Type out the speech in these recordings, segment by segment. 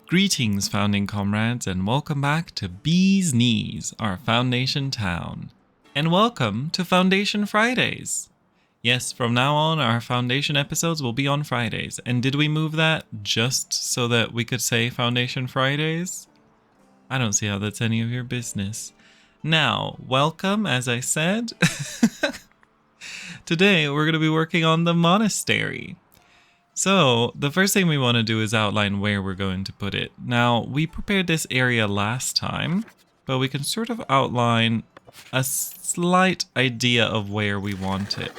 Greetings, founding comrades, and welcome back to Bee's Knees, our foundation town. And welcome to Foundation Fridays. Yes, from now on, our foundation episodes will be on Fridays. And did we move that just so that we could say Foundation Fridays? I don't see how that's any of your business. Now, welcome, as I said. Today, we're going to be working on the monastery. So, the first thing we want to do is outline where we're going to put it. Now, we prepared this area last time, but we can sort of outline a slight idea of where we want it.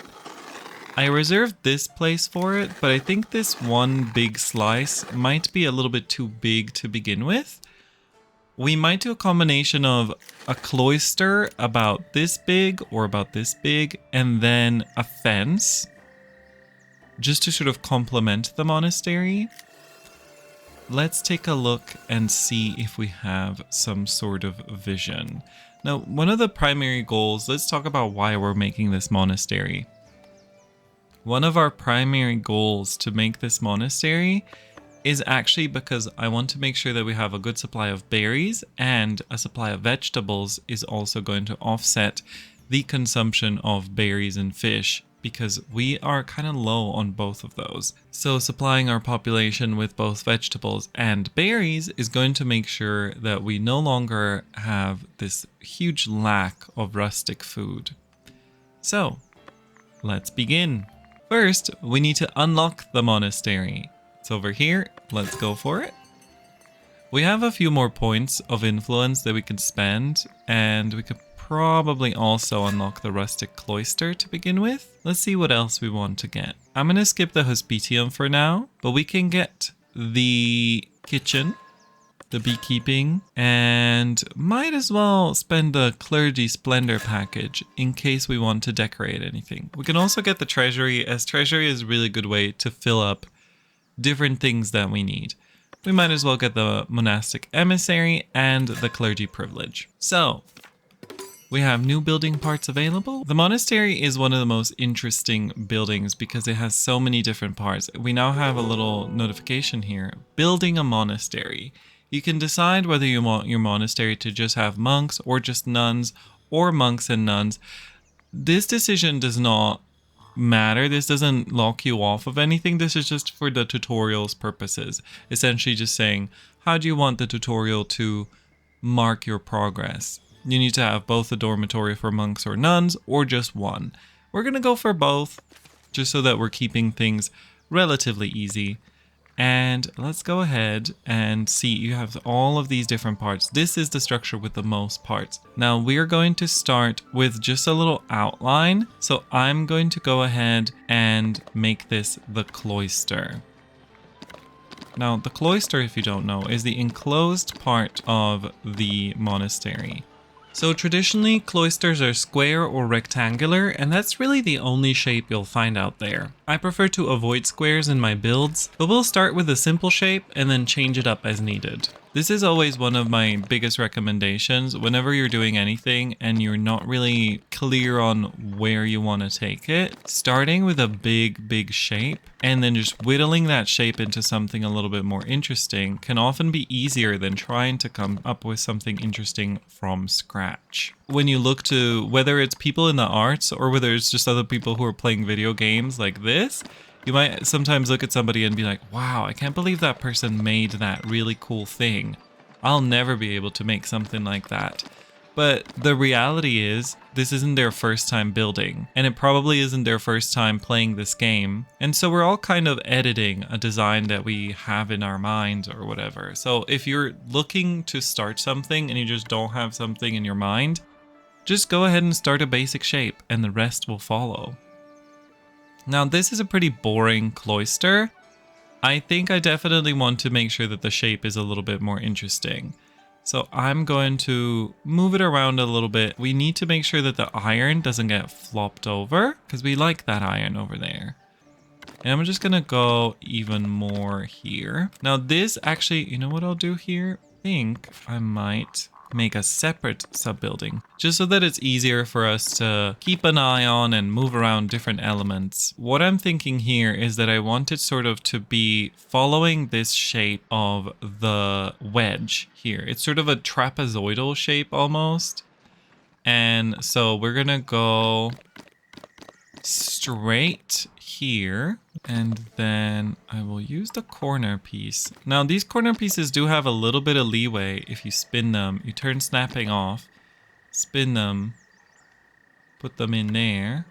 I reserved this place for it, but I think this one big slice might be a little bit too big to begin with. We might do a combination of a cloister about this big or about this big, and then a fence, just to sort of complement the monastery. Let's take a look and see if we have some sort of vision. Now, one of the primary goals, let's talk about why we're making this monastery. One of our primary goals to make this monastery is actually because I want to make sure that we have a good supply of berries, and a supply of vegetables is also going to offset the consumption of berries and fish, because we are kind of low on both of those. So supplying our population with both vegetables and berries is going to make sure that we no longer have this huge lack of rustic food. So let's begin. First, we need to unlock the monastery. It's over here. Let's go for it. We have a few more points of influence that we can spend, and we could probably also unlock the rustic cloister to begin with. Let's see what else we want to get. I'm going to skip the hospitium for now, but we can get the kitchen, the beekeeping, and might as well spend the clergy splendor package in case we want to decorate anything. We can also get the treasury, as treasury is a really good way to fill up different things that we need. We might as well get the monastic emissary and the clergy privilege. So we have new building parts available. The monastery is one of the most interesting buildings because it has so many different parts. We now have a little notification here. Building a monastery. You can decide whether you want your monastery to just have monks or just nuns, or monks and nuns. This decision does not matter. This doesn't lock you off of anything. This is just for the tutorial's purposes. Essentially just saying, how do you want the tutorial to mark your progress? You need to have both a dormitory for monks or nuns, or just one. We're going to go for both, just so that we're keeping things relatively easy. And let's go ahead and see. You have all of these different parts. This is the structure with the most parts. Now we're going to start with just a little outline. So I'm going to go ahead and make this the cloister. Now the cloister, if you don't know, is the enclosed part of the monastery. So traditionally, cloisters are square or rectangular, and that's really the only shape you'll find out there. I prefer to avoid squares in my builds, but we'll start with a simple shape and then change it up as needed. This is always one of my biggest recommendations whenever you're doing anything and you're not really clear on where you want to take it. Starting with a big shape and then just whittling that shape into something a little bit more interesting can often be easier than trying to come up with something interesting from scratch. When you look to whether it's people in the arts or whether it's just other people who are playing video games like this, you might sometimes look at somebody and be like, wow, I can't believe that person made that really cool thing. I'll never be able to make something like that. But the reality is, this isn't their first time building, and it probably isn't their first time playing this game. And so we're all kind of editing a design that we have in our mind or whatever. So if you're looking to start something and you just don't have something in your mind, just go ahead and start a basic shape and the rest will follow. Now this is a pretty boring cloister. I think I definitely want to make sure that the shape is a little bit more interesting. So I'm going to move it around a little bit. We need to make sure that the iron doesn't get flopped over, because we like that iron over there. And I'm just going to go even more here. Now this actually, you know what I'll do here? I think I might make a separate sub-building, just so that it's easier for us to keep an eye on and move around different elements. What I'm thinking here is that I want it sort of to be following this shape of the wedge here. It's sort of a trapezoidal shape almost. And so we're gonna go straight here, and then I will use the corner piece. Now these corner pieces do have a little bit of leeway. If you spin them, you turn snapping off, spin them, put them in there.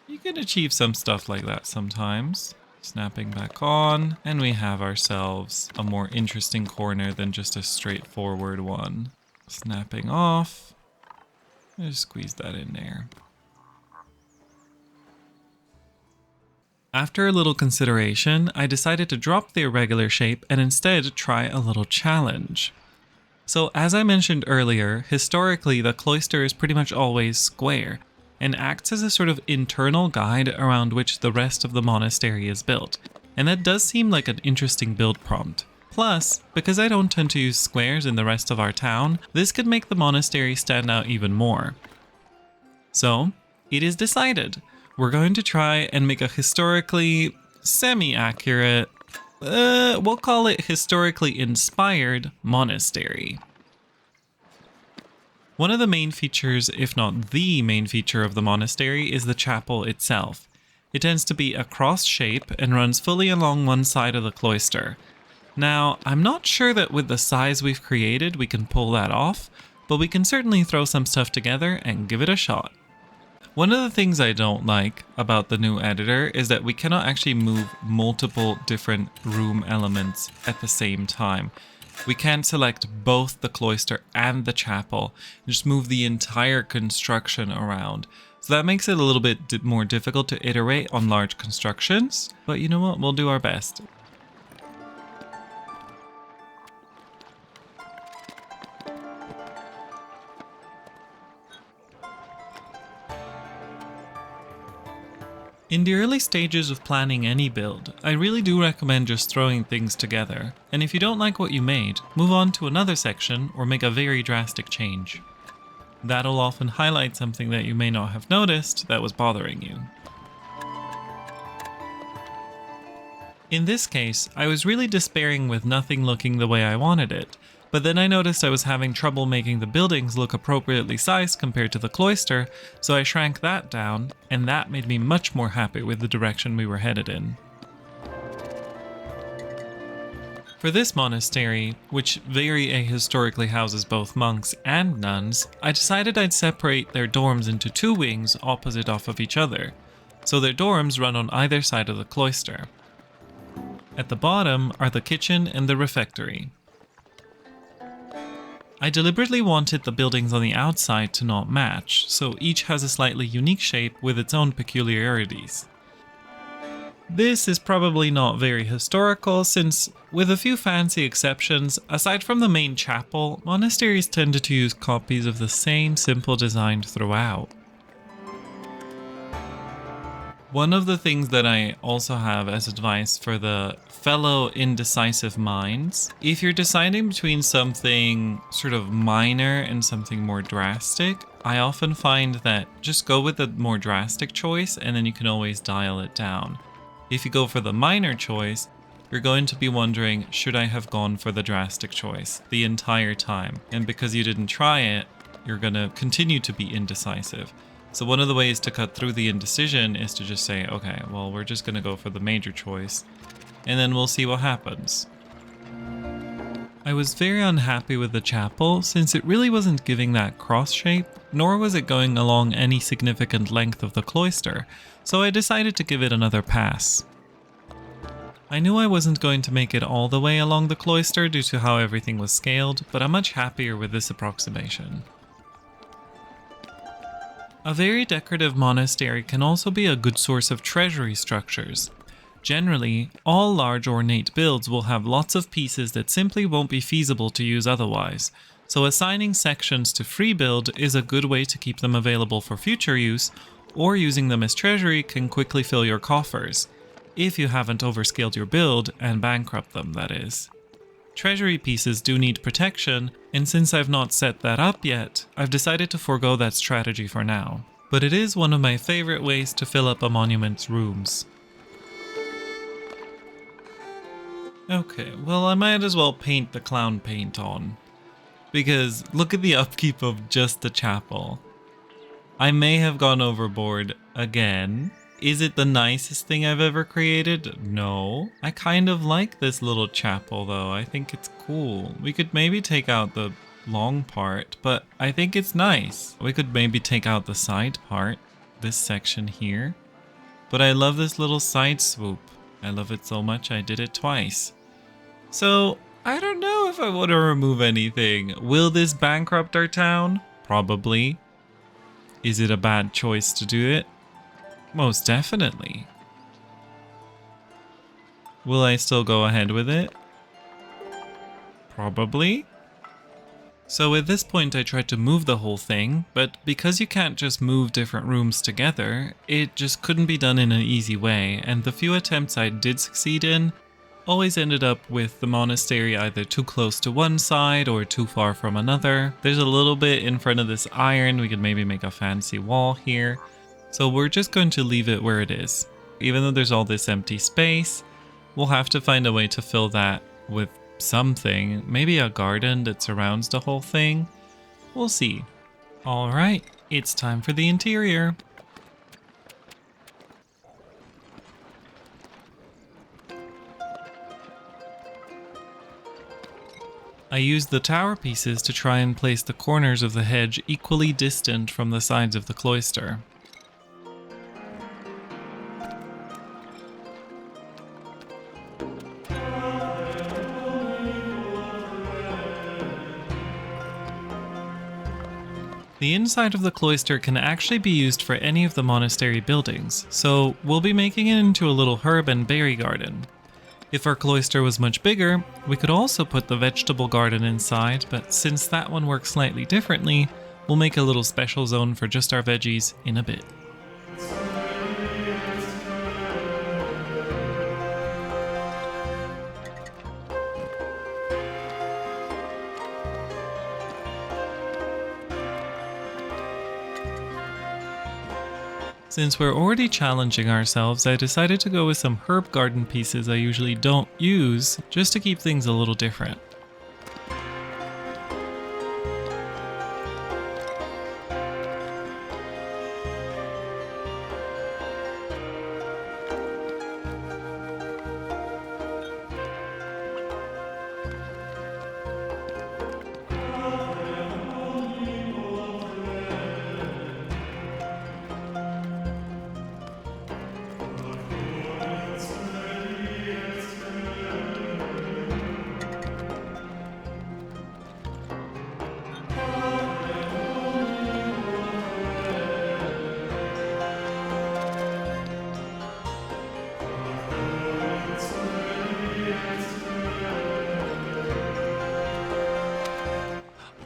You can achieve some stuff like that sometimes. Snapping back on, and we have ourselves a more interesting corner than just a straightforward one. Snapping off, just squeeze that in there. After a little consideration, I decided to drop the irregular shape and instead try a little challenge. So as I mentioned earlier, historically the cloister is pretty much always square and acts as a sort of internal guide around which the rest of the monastery is built. And that does seem like an interesting build prompt. Plus, because I don't tend to use squares in the rest of our town, this could make the monastery stand out even more. So, it is decided. We're going to try and make a historically semi-accurate, we'll call it historically inspired monastery. One of the main features, if not the main feature of the monastery, is the chapel itself. It tends to be a cross shape and runs fully along one side of the cloister. Now, I'm not sure that with the size we've created we can pull that off, but we can certainly throw some stuff together and give it a shot. One of the things I don't like about the new editor is that we cannot actually move multiple different room elements at the same time. We can't select both the cloister and the chapel and just move the entire construction around. So that makes it a little bit more difficult to iterate on large constructions, but you know what, we'll do our best. In the early stages of planning any build, I really do recommend just throwing things together, and if you don't like what you made, move on to another section or make a very drastic change. That'll often highlight something that you may not have noticed that was bothering you. In this case, I was really despairing with nothing looking the way I wanted it, but then I noticed I was having trouble making the buildings look appropriately sized compared to the cloister, so I shrank that down, and that made me much more happy with the direction we were headed in. For this monastery, which very ahistorically houses both monks and nuns, I decided I'd separate their dorms into two wings opposite off of each other, so their dorms run on either side of the cloister. At the bottom are the kitchen and the refectory. I deliberately wanted the buildings on the outside to not match, so each has a slightly unique shape with its own peculiarities. This is probably not very historical since, with a few fancy exceptions, aside from the main chapel, monasteries tended to use copies of the same simple design throughout. One of the things that I also have as advice for the fellow indecisive minds, if you're deciding between something sort of minor and something more drastic, I often find that just go with the more drastic choice and then you can always dial it down. If you go for the minor choice, you're going to be wondering, should I have gone for the drastic choice the entire time? And because you didn't try it, you're going to continue to be indecisive. So one of the ways to cut through the indecision is to just say, okay, well, we're just going to go for the major choice, and then we'll see what happens. I was very unhappy with the chapel since it really wasn't giving that cross shape, nor was it going along any significant length of the cloister, so I decided to give it another pass. I knew I wasn't going to make it all the way along the cloister due to how everything was scaled, but I'm much happier with this approximation. A very decorative monastery can also be a good source of treasury structures. Generally, all large ornate builds will have lots of pieces that simply won't be feasible to use otherwise, so assigning sections to free build is a good way to keep them available for future use, or using them as treasury can quickly fill your coffers, if you haven't overscaled your build and bankrupt them, that is. Treasury pieces do need protection, and since I've not set that up yet, I've decided to forego that strategy for now. But it is one of my favorite ways to fill up a monument's rooms. Okay, well I might as well paint the clown paint on. Because look at the upkeep of just the chapel. I may have gone overboard again. Is it the nicest thing I've ever created? No. I kind of like this little chapel though. I think it's cool. We could maybe take out the long part, but I think it's nice. We could maybe take out the side part, this section here. But I love this little side swoop. I love it so much I did it twice. So I don't know if I want to remove anything. Will this bankrupt our town? Probably. Is it a bad choice to do it? Most definitely. Will I still go ahead with it? Probably. So at this point I tried to move the whole thing, but because you can't just move different rooms together, it just couldn't be done in an easy way, and the few attempts I did succeed in always ended up with the monastery either too close to one side or too far from another. There's a little bit in front of this iron. We could maybe make a fancy wall here. So we're just going to leave it where it is. Even though there's all this empty space, we'll have to find a way to fill that with something. Maybe a garden that surrounds the whole thing. We'll see. All right, it's time for the interior. I used the tower pieces to try and place the corners of the hedge equally distant from the sides of the cloister. The inside of the cloister can actually be used for any of the monastery buildings, so we'll be making it into a little herb and berry garden. If our cloister was much bigger, we could also put the vegetable garden inside, but since that one works slightly differently, we'll make a little special zone for just our veggies in a bit. Since we're already challenging ourselves, I decided to go with some herb garden pieces I usually don't use, just to keep things a little different.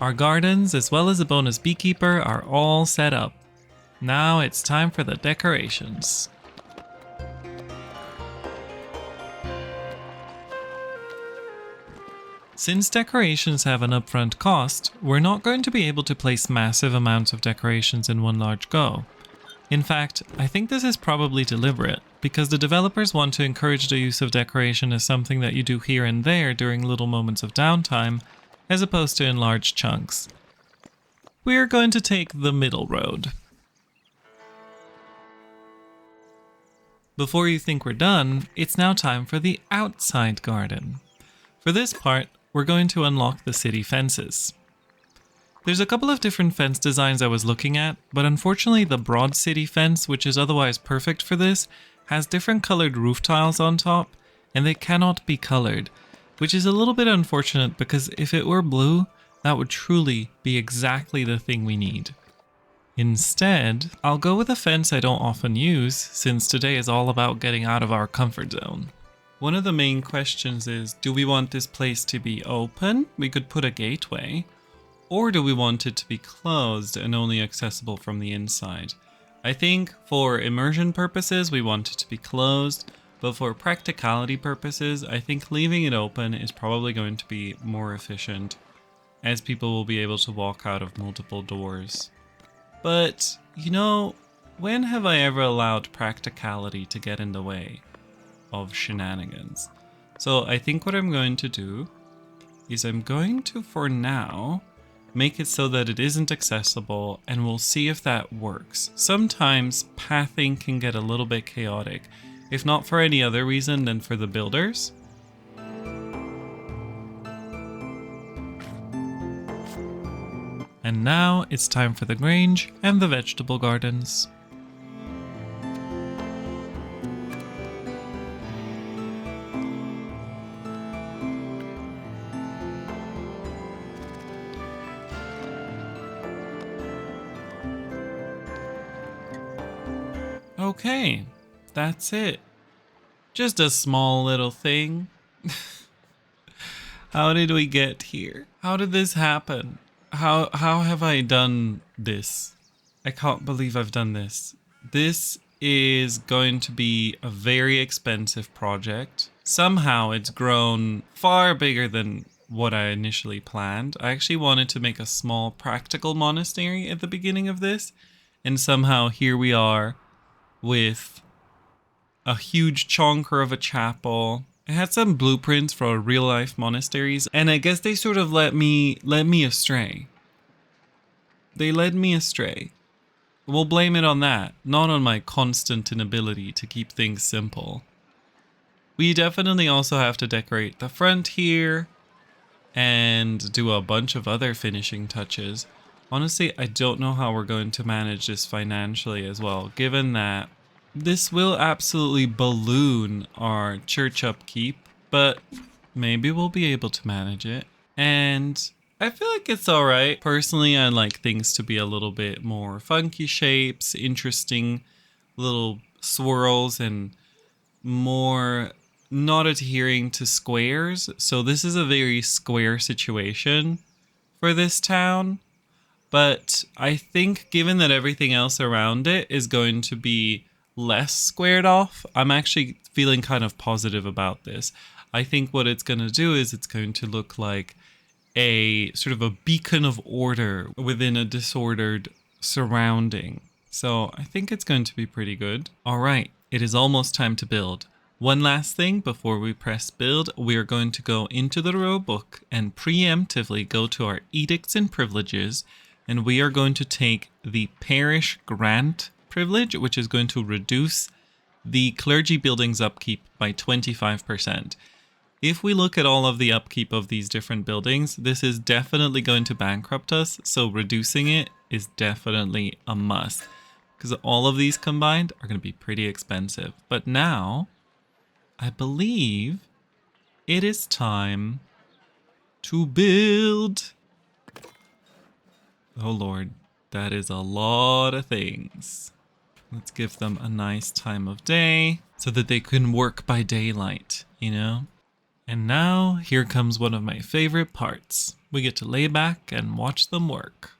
Our gardens, as well as a bonus beekeeper, are all set up. Now it's time for the decorations. Since decorations have an upfront cost, we're not going to be able to place massive amounts of decorations in one large go. In fact, I think this is probably deliberate, because the developers want to encourage the use of decoration as something that you do here and there during little moments of downtime, as opposed to in large chunks. We're going to take the middle road. Before you think we're done, it's now time for the outside garden. For this part, we're going to unlock the city fences. There's a couple of different fence designs I was looking at, but unfortunately the broad city fence, which is otherwise perfect for this, has different colored roof tiles on top, and they cannot be colored, which is a little bit unfortunate because if it were blue, that would truly be exactly the thing we need. Instead, I'll go with a fence I don't often use, since today is all about getting out of our comfort zone. One of the main questions is, do we want this place to be open? We could put a gateway. Or do we want it to be closed and only accessible from the inside? I think for immersion purposes, we want it to be closed, But for practicality purposes, I think leaving it open is probably going to be more efficient, as people will be able to walk out of multiple doors. But, you know, when have I ever allowed practicality to get in the way of shenanigans? So I think what I'm going to do is I'm going to, for now, make it so that it isn't accessible, and we'll see if that works. Sometimes pathing can get a little bit chaotic, if not for any other reason than for the builders. And now it's time for the grange and the vegetable gardens. Okay, that's it. Just a small little thing. How did we get here? How did this happen? How have I done this? I can't believe I've done this. This is going to be a very expensive project. Somehow it's grown far bigger than what I initially planned. I actually wanted to make a small practical monastery at the beginning of this, and somehow here we are with a huge chonker of a chapel. It had some blueprints for real life monasteries, and I guess they sort of led me astray. They led me astray. We'll blame it on that, not on my constant inability to keep things simple. We definitely also have to decorate the front here and do a bunch of other finishing touches. Honestly, I don't know how we're going to manage this financially as well, given that this will absolutely balloon our church upkeep, but maybe we'll be able to manage it. And I feel like it's alright. Personally, I like things to be a little bit more funky shapes, interesting little swirls, and more not adhering to squares. So this is a very square situation for this town. But I think given that everything else around it is going to be less squared off, I'm actually feeling kind of positive about this. I think what it's going to do is it's going to look like a sort of a beacon of order within a disordered surrounding. So I think it's going to be pretty good. All right, it is almost time to build. One last thing before we press build, we are going to go into the rule book and preemptively go to our edicts and privileges, and we are going to take the parish grant privilege, which is going to reduce the clergy buildings upkeep by 25%. If we look at all of the upkeep of these different buildings, this is definitely going to bankrupt us, so reducing it is definitely a must, because all of these combined are going to be pretty expensive. But now, I believe it is time to build. Oh Lord, that is a lot of things. Let's give them a nice time of day so that they can work by daylight, you know? And now, here comes one of my favorite parts. We get to lay back and watch them work.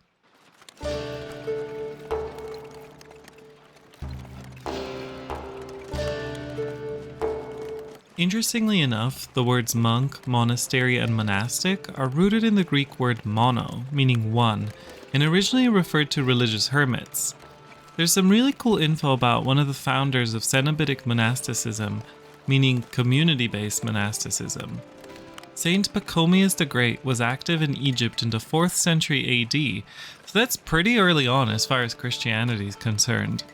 Interestingly enough, the words monk, monastery, and monastic are rooted in the Greek word mono, meaning one, and originally referred to religious hermits. There's some really cool info about one of the founders of Cenobitic monasticism, meaning community-based monasticism. Saint Pachomius the Great was active in Egypt in the 4th century AD, so that's pretty early on as far as Christianity is concerned.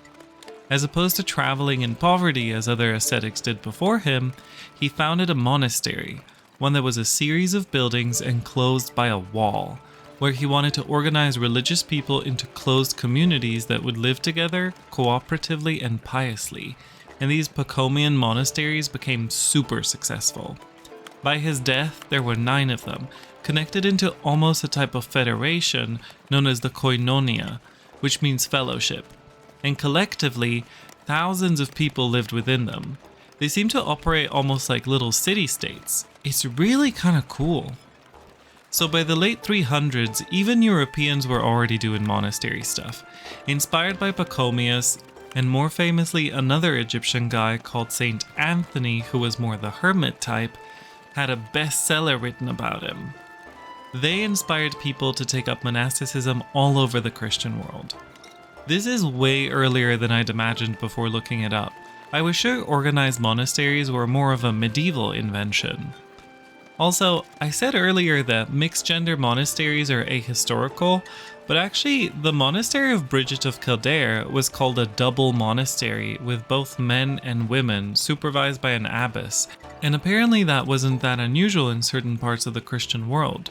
As opposed to traveling in poverty as other ascetics did before him, he founded a monastery, one that was a series of buildings enclosed by a wall, where he wanted to organize religious people into closed communities that would live together cooperatively and piously, and these Pachomian monasteries became super successful. By his death, there were 9 of them, connected into almost a type of federation known as the koinonia, which means fellowship, and collectively, thousands of people lived within them. They seem to operate almost like little city-states. It's really kind of cool. So by the late 300s, even Europeans were already doing monastery stuff. Inspired by Pachomius, And more famously, another Egyptian guy called Saint Anthony, who was more the hermit type, had a bestseller written about him. They inspired people to take up monasticism all over the Christian world. This is way earlier than I'd imagined before looking it up. I was sure organized monasteries were more of a medieval invention. Also, I said earlier that mixed gender monasteries are ahistorical, but actually the monastery of Bridget of Kildare was called a double monastery with both men and women supervised by an abbess, and apparently that wasn't that unusual in certain parts of the Christian world.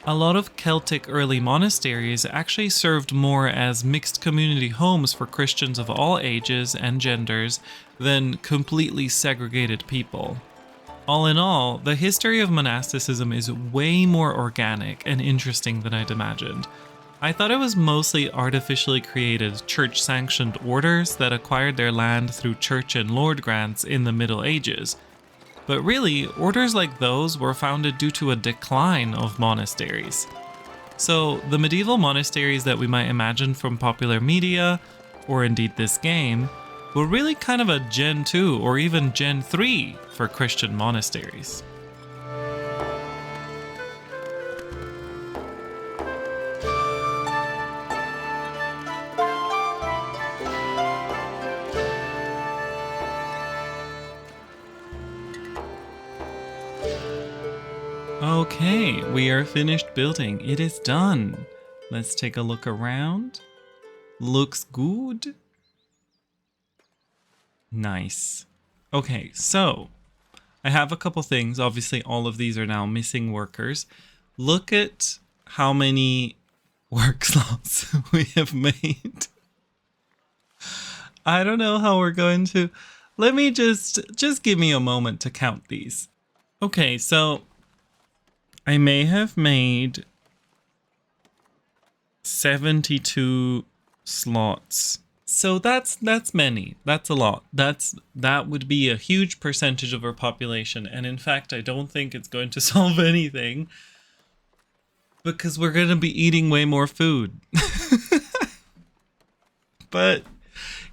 A lot of Celtic early monasteries actually served more as mixed community homes for Christians of all ages and genders than completely segregated people. All in all, the history of monasticism is way more organic and interesting than I'd imagined. I thought it was mostly artificially created church-sanctioned orders that acquired their land through church and lord grants in the Middle Ages. But really, orders like those were founded due to a decline of monasteries. So the medieval monasteries that we might imagine from popular media, or indeed this game, were really kind of a Gen 2 or even Gen 3 for Christian monasteries. Okay, we are finished building. It is done. Let's take a look around. Looks good. Nice. Okay, so I have a couple things. Obviously, all of these are now missing workers. Look at how many work slots we have made. I don't know how we're going to... Let me just give me a moment to count these. Okay, so I may have made 72 slots. So that's many. That's a lot. That would be a huge percentage of our population. And in fact, I don't think it's going to solve anything because we're going to be eating way more food. But,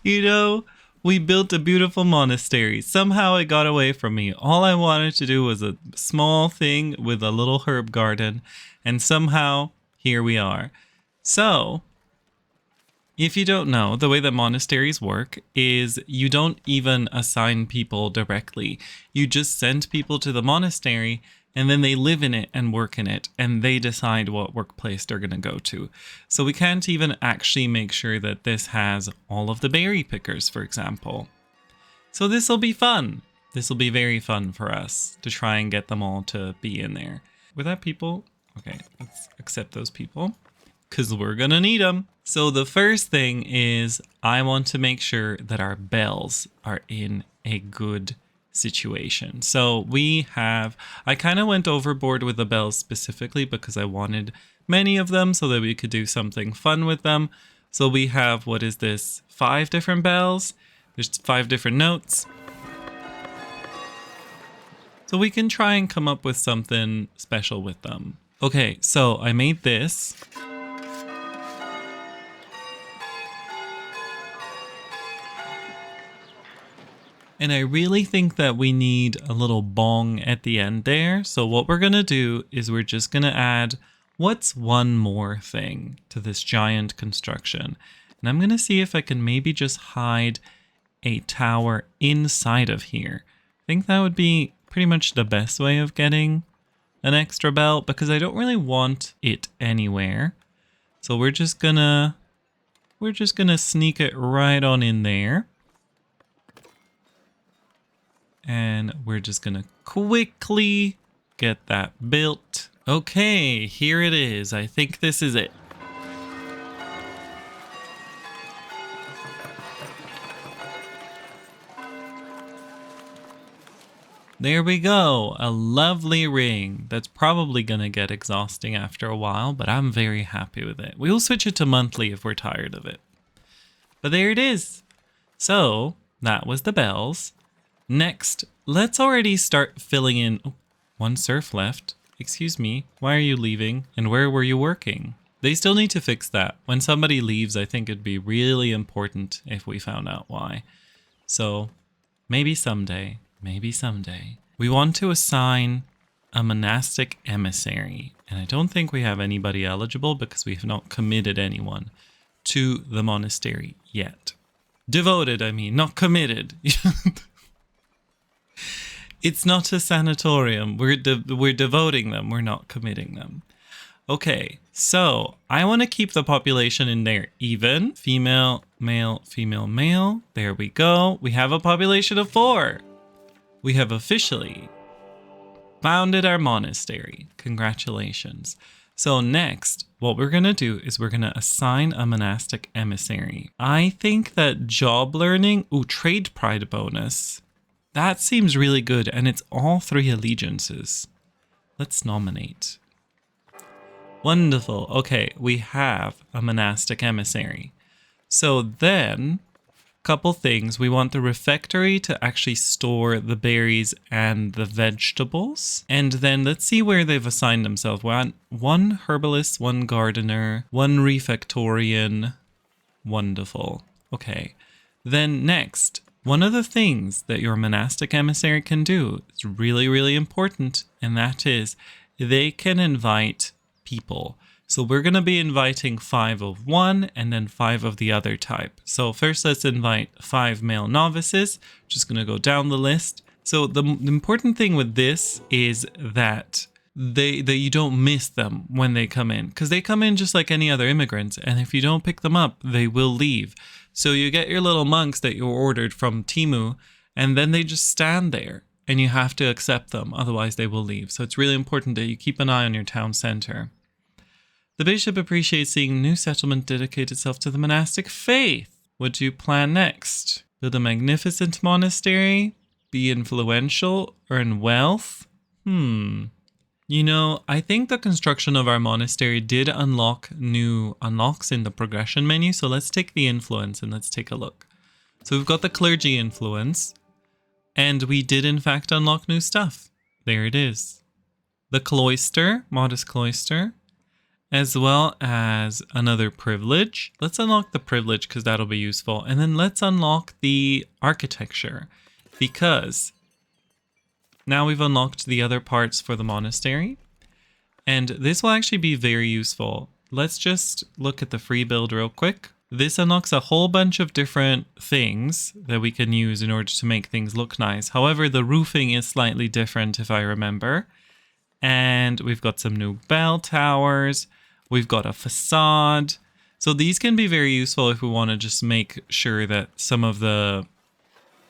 you know, we built a beautiful monastery. Somehow it got away from me. All I wanted to do was a small thing with a little herb garden. And somehow, here we are. So, if you don't know, the way that monasteries work is you don't even assign people directly. You just send people to the monastery and then they live in it and work in it and they decide what workplace they're going to go to. So we can't even actually make sure that this has all of the berry pickers, for example. So this will be fun. This will be very fun for us to try and get them all to be in there. Were that people? Okay, let's accept those people because we're going to need them. So the first thing is I want to make sure that our bells are in a good situation. So I kind of went overboard with the bells specifically because I wanted many of them so that we could do something fun with them. So we have, what is this? 5 different bells. There's 5 different notes. So we can try and come up with something special with them. Okay, so I made this. And I really think that we need a little bong at the end there. So what we're going to do is we're just going to add what's one more thing to this giant construction. And I'm going to see if I can maybe just hide a tower inside of here. I think that would be pretty much the best way of getting an extra bell because I don't really want it anywhere. So we're just going to sneak it right on in there. And we're just going to quickly get that built. Okay, here it is. I think this is it. There we go. A lovely ring. That's probably going to get exhausting after a while, but I'm very happy with it. We'll switch it to monthly if we're tired of it. But there it is. So that was the bells. Next, let's already start filling in... Oh, 1 serf left. Excuse me, why are you leaving? And where were you working? They still need to fix that. When somebody leaves, I think it'd be really important if we found out why. So maybe someday, maybe someday. We want to assign a monastic emissary. And I don't think we have anybody eligible because we have not committed anyone to the monastery yet. Devoted, I mean, not committed. It's not a sanatorium. We're devoting them. We're not committing them. Okay, so I want to keep the population in there even. Female, male, female, male. There we go. We have a population of 4. We have officially founded our monastery. Congratulations. So next, what we're going to do is we're going to assign a monastic emissary. I think that job learning, trade pride bonus, that seems really good. And it's all 3 allegiances. Let's nominate. Wonderful. Okay, we have a monastic emissary. So then, couple things. We want the refectory to actually store the berries and the vegetables. And then let's see where they've assigned themselves. One herbalist, 1 gardener, 1 refectorian. Wonderful. Okay. Then next, one of the things that your monastic emissary can do is really, really important. And that is they can invite people. So we're going to be inviting 5 of one and then 5 of the other type. So first let's invite 5 male novices. Just going to go down the list. So the important thing with this is that you don't miss them when they come in, because they come in just like any other immigrants. And if you don't pick them up, they will leave. So you get your little monks that you ordered from Temu, and then they just stand there and you have to accept them. Otherwise they will leave. So it's really important that you keep an eye on your town center. The bishop appreciates seeing a new settlement dedicate itself to the monastic faith. What do you plan next? Build a magnificent monastery? Be influential? Earn wealth? You know, I think the construction of our monastery did unlock new unlocks in the progression menu. So let's take the influence and let's take a look. So we've got the clergy influence. And we did in fact unlock new stuff. There it is. The cloister, modest cloister. As well as another privilege. Let's unlock the privilege because that'll be useful. And then let's unlock the architecture, because now we've unlocked the other parts for the monastery. And this will actually be very useful. Let's just look at the free build real quick. This unlocks a whole bunch of different things that we can use in order to make things look nice. However, the roofing is slightly different if I remember. And we've got some new bell towers. We've got a facade. So these can be very useful if we want to just make sure that some of the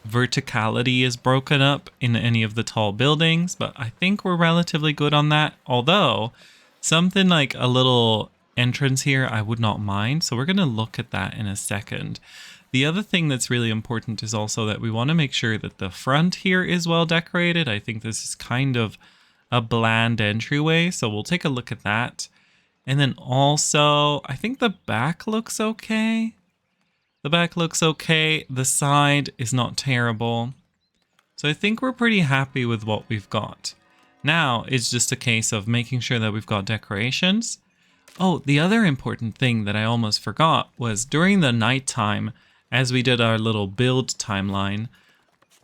verticality is broken up in any of the tall buildings. But I think we're relatively good on that. Although something like a little entrance here, I would not mind. So we're going to look at that in a second. The other thing that's really important is also that we want to make sure that the front here is well decorated. I think this is kind of a bland entryway. So we'll take a look at that. And then also, I think the back looks okay. The back looks okay. The side is not terrible. So I think we're pretty happy with what we've got. Now it's just a case of making sure that we've got decorations. Oh, the other important thing that I almost forgot was during the nighttime, as we did our little build timeline,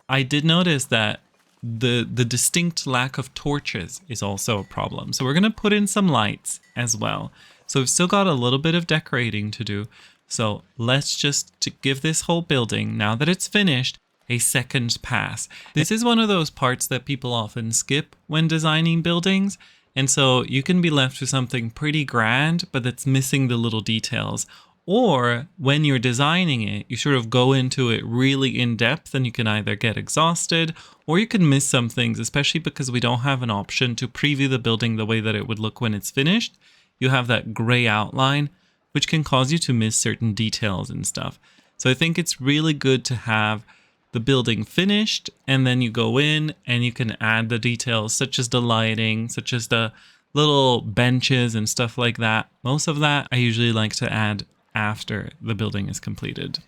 I did notice that the distinct lack of torches is also a problem. So we're going to put in some lights as well. So we've still got a little bit of decorating to do. So let's just give this whole building, now that it's finished, a second pass. This is one of those parts that people often skip when designing buildings. And so you can be left with something pretty grand, but that's missing the little details. Or when you're designing it, you sort of go into it really in depth and you can either get exhausted or you can miss some things, especially because we don't have an option to preview the building the way that it would look when it's finished. You have that gray outline, which can cause you to miss certain details and stuff. So I think it's really good to have the building finished and then you go in and you can add the details such as the lighting, such as the little benches and stuff like that. Most of that I usually like to add after the building is completed.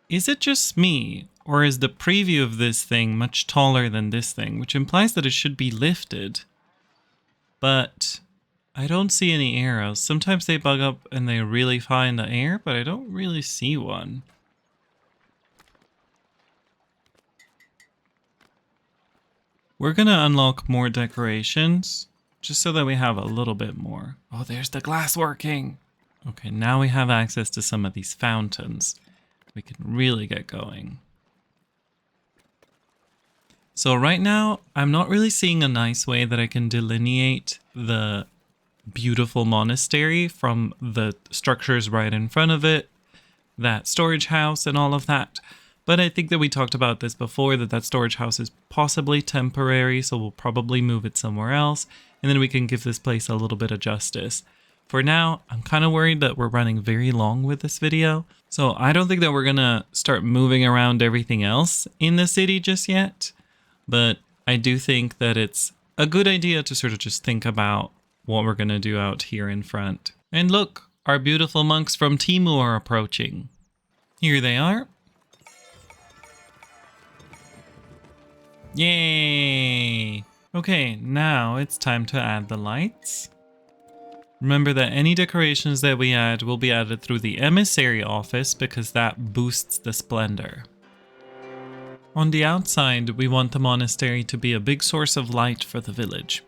Is it just me, or is the preview of this thing much taller than this thing, which implies that it should be lifted? but I don't see any arrows. Sometimes they bug up and they really find the air, but I don't really see one. We're going to unlock more decorations just so that we have a little bit more. Oh, there's the glass working. Okay, now we have access to some of these fountains. We can really get going. So right now, I'm not really seeing a nice way that I can delineate the beautiful monastery from the structures right in front of it, that storage house and all of that. But I think that we talked about this before, that storage house is possibly temporary, so we'll probably move it somewhere else, and then we can give this place a little bit of justice. For now, I'm kind of worried that we're running very long with this video, so I don't think that we're gonna start moving around everything else in the city just yet, but I do think that it's a good idea to sort of just think about what we're gonna do out here in front. And look, our beautiful monks from Timu are approaching. Here they are. Yay! Okay, now it's time to add the lights. Remember that any decorations that we add will be added through the emissary office because that boosts the splendor. On the outside, we want the monastery to be a big source of light for the village.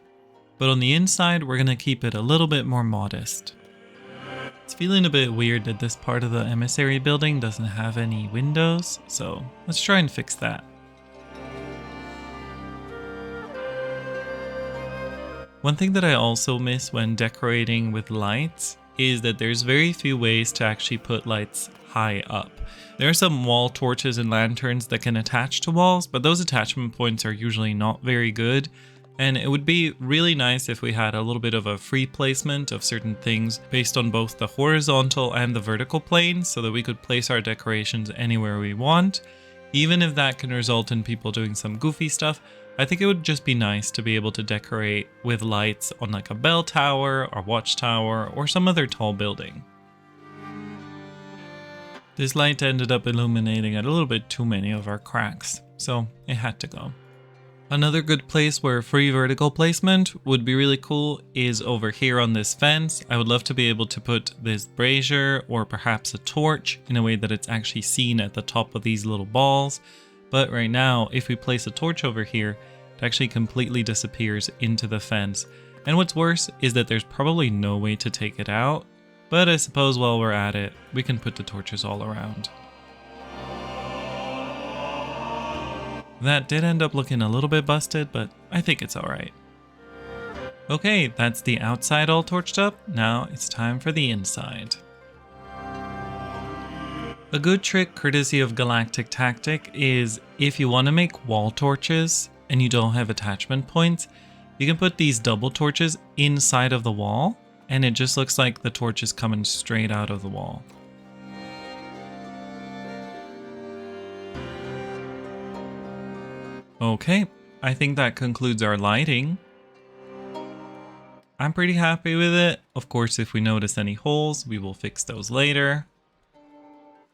But on the inside, we're going to keep it a little bit more modest. It's feeling a bit weird that this part of the emissary building doesn't have any windows, so let's try and fix that. One thing that I also miss when decorating with lights is that there's very few ways to actually put lights high up. There are some wall torches and lanterns that can attach to walls, but those attachment points are usually not very good. And it would be really nice if we had a little bit of a free placement of certain things based on both the horizontal and the vertical planes so that we could place our decorations anywhere we want. Even if that can result in people doing some goofy stuff, I think it would just be nice to be able to decorate with lights on like a bell tower or watchtower or some other tall building. This light ended up illuminating a little bit too many of our cracks, so it had to go. Another good place where free vertical placement would be really cool is over here on this fence. I would love to be able to put this brazier or perhaps a torch in a way that it's actually seen at the top of these little balls. But right now, if we place a torch over here, it actually completely disappears into the fence. And what's worse is that there's probably no way to take it out. But I suppose while we're at it, we can put the torches all around. That did end up looking a little bit busted, but I think it's alright. Okay, that's the outside all torched up. Now it's time for the inside. A good trick courtesy of Galactic Tactic is if you want to make wall torches and you don't have attachment points, you can put these double torches inside of the wall and it just looks like the torch is coming straight out of the wall. Okay, I think that concludes our lighting. I'm pretty happy with it. Of course, if we notice any holes, we will fix those later.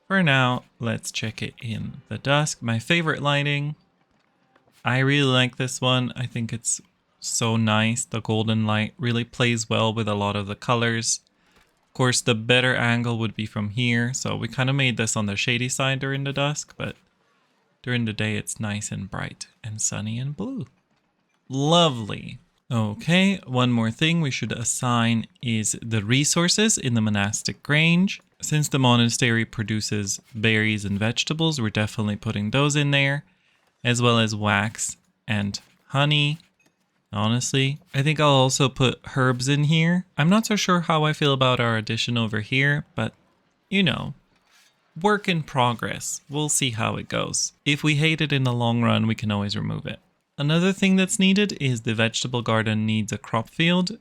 For now, let's check it in the dusk. My favorite lighting. I really like this one. I think it's so nice. The golden light really plays well with a lot of the colors. Of course, the better angle would be from here. So we kind of made this on the shady side during the dusk, but during the day, it's nice and bright and sunny and blue. Lovely. Okay, one more thing we should assign is the resources in the monastic grange. Since the monastery produces berries and vegetables, we're definitely putting those in there, as well as wax and honey. Honestly, I think I'll also put herbs in here. I'm not so sure how I feel about our addition over here, but you know, work in progress. We'll see how it goes. If we hate it in the long run, we can always remove it. Another thing that's needed is the vegetable garden needs a crop field.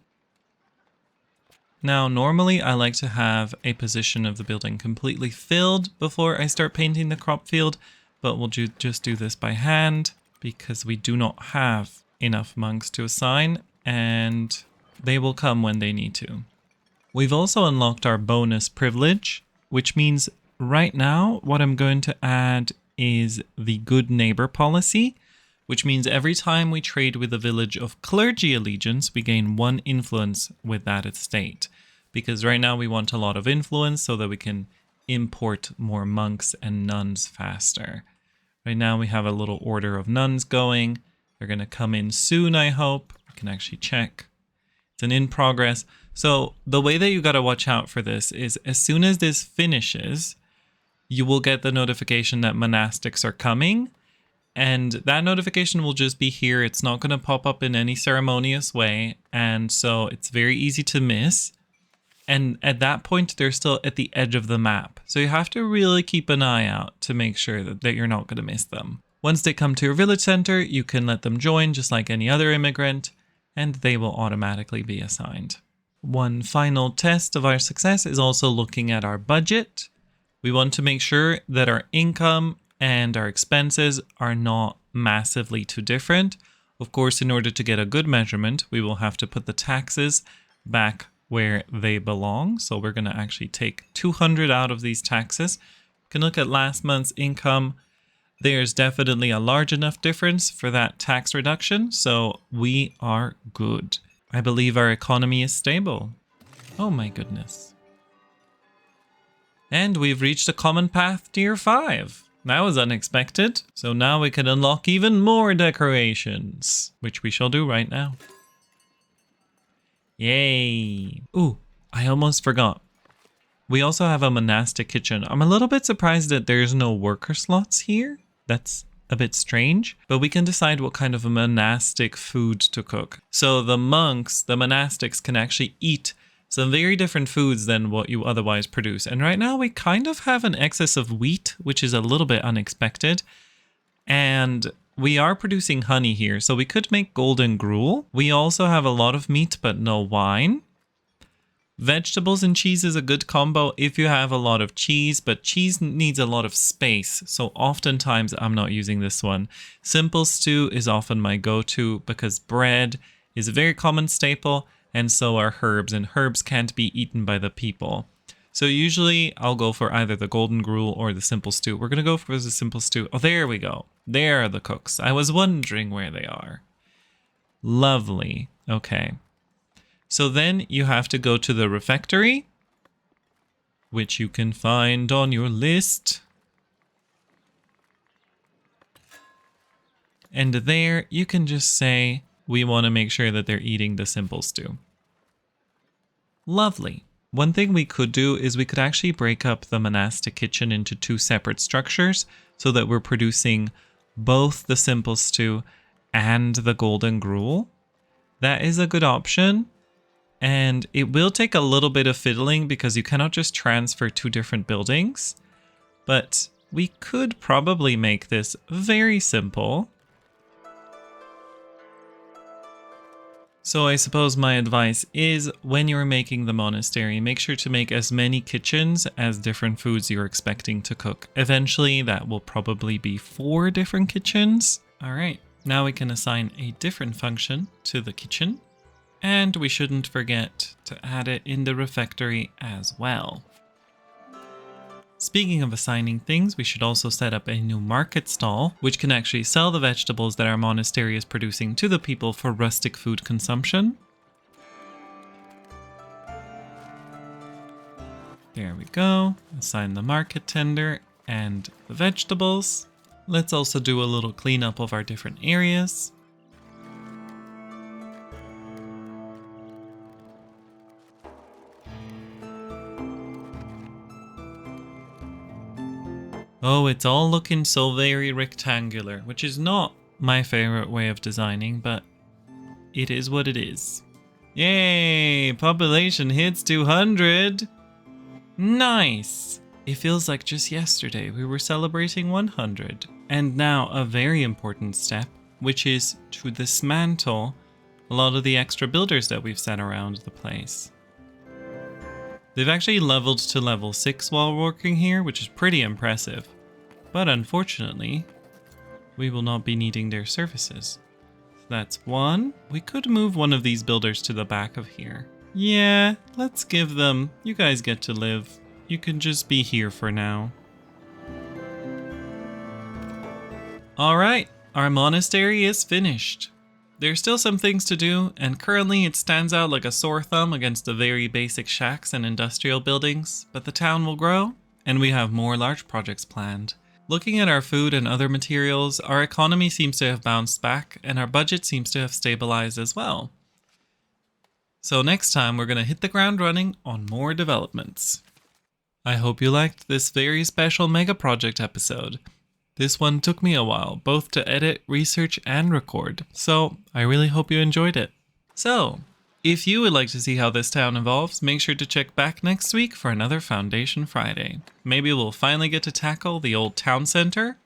Now, normally I like to have a position of the building completely filled before I start painting the crop field, but we'll just do this by hand because we do not have enough monks to assign and they will come when they need to. We've also unlocked our bonus privilege, which means right now what I'm going to add is the good neighbor policy, which means every time we trade with a village of clergy allegiance, we gain 1 influence with that estate. Because right now we want a lot of influence so that we can import more monks and nuns faster. Right now we have a little order of nuns going. They're going to come in soon, I hope. We can actually check. It's an in progress. So the way that you got to watch out for this is as soon as this finishes, you will get the notification that monastics are coming. And that notification will just be here. It's not going to pop up in any ceremonious way. And so it's very easy to miss. And at that point, they're still at the edge of the map. So you have to really keep an eye out to make sure that you're not going to miss them. Once they come to your village center, you can let them join just like any other immigrant, and they will automatically be assigned. One final test of our success is also looking at our budget. We want to make sure that our income and our expenses are not massively too different. Of course, in order to get a good measurement, we will have to put the taxes back where they belong. So we're going to actually take 200 out of these taxes. We can look at last month's income. There's definitely a large enough difference for that tax reduction. So we are good. I believe our economy is stable. Oh my goodness. And we've reached a common path tier 5. That was unexpected. So now we can unlock even more decorations, which we shall do right now. Yay. Ooh, I almost forgot. We also have a monastic kitchen. I'm a little bit surprised that there's no worker slots here. That's a bit strange, but we can decide what kind of a monastic food to cook. So the monks, the monastics, can actually eat some very different foods than what you otherwise produce. And right now we kind of have an excess of wheat, which is a little bit unexpected. And we are producing honey here, so we could make golden gruel. We also have a lot of meat, but no wine. Vegetables and cheese is a good combo if you have a lot of cheese, but cheese needs a lot of space. So oftentimes I'm not using this one. Simple stew is often my go-to because bread is a very common staple, and so are herbs, and herbs can't be eaten by the people. So usually I'll go for either the golden gruel or the simple stew. We're going to go for the simple stew. Oh, there we go. There are the cooks. I was wondering where they are. Lovely. Okay. So then you have to go to the refectory, which you can find on your list. And there you can just say, we want to make sure that they're eating the simple stew. Lovely. One thing we could do is we could actually break up the monastic kitchen into 2 separate structures so that we're producing both the simple stew and the golden gruel. That is a good option. And it will take a little bit of fiddling because you cannot just transfer 2 different buildings. But we could probably make this very simple. So I suppose my advice is when you're making the monastery, make sure to make as many kitchens as different foods you're expecting to cook. Eventually, that will probably be 4 different kitchens. All right, now we can assign a different function to the kitchen. And we shouldn't forget to add it in the refectory as well. Speaking of assigning things, we should also set up a new market stall, which can actually sell the vegetables that our monastery is producing to the people for rustic food consumption. There we go. Assign the market tender and the vegetables. Let's also do a little cleanup of our different areas. Oh, it's all looking so very rectangular, which is not my favorite way of designing, but it is what it is. Yay! Population hits 200! Nice! It feels like just yesterday we were celebrating 100. And now a very important step, which is to dismantle a lot of the extra builders that we've set around the place. They've actually leveled to level 6 while working here, which is pretty impressive. But unfortunately, we will not be needing their services. So that's 1. We could move one of these builders to the back of here. Yeah, let's give them. You guys get to live. You can just be here for now. Alright, our monastery is finished. There's still some things to do, and currently it stands out like a sore thumb against the very basic shacks and industrial buildings, but the town will grow, and we have more large projects planned. Looking at our food and other materials, our economy seems to have bounced back, and our budget seems to have stabilized as well. So next time we're going to hit the ground running on more developments. I hope you liked this very special mega project episode. This one took me a while, both to edit, research, and record, so I really hope you enjoyed it. So, if you would like to see how this town evolves, make sure to check back next week for another Foundation Friday. Maybe we'll finally get to tackle the old town center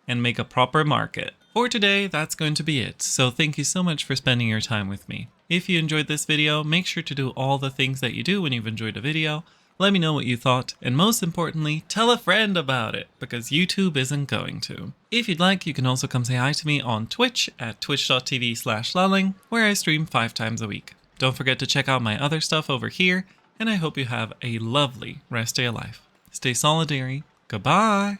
and make a proper market. For today, that's going to be it, so thank you so much for spending your time with me. If you enjoyed this video, make sure to do all the things that you do when you've enjoyed a video. Let me know what you thought, and most importantly, tell a friend about it, because YouTube isn't going to. If you'd like, you can also come say hi to me on Twitch at twitch.tv/lulling, where I stream 5 times a week. Don't forget to check out my other stuff over here, and I hope you have a lovely rest of your life. Stay solidary. Goodbye!